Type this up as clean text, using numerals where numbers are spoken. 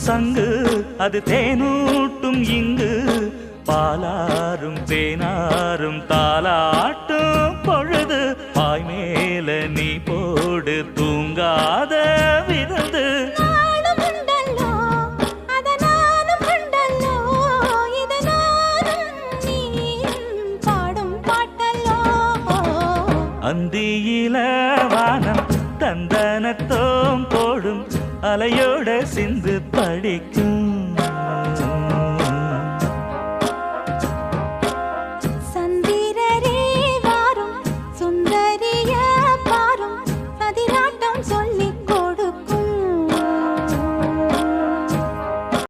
சங்கு அது தேனூட்டும் இங்கு பாலாரும் தேனாரும் தாலாட்டும் பொழுது பாய் மேல நீ போடு தூங்காத விருந்து அந்தியில வானம் தந்தனத்தோம் போடும் அலையோட சிந்து படிக்கும்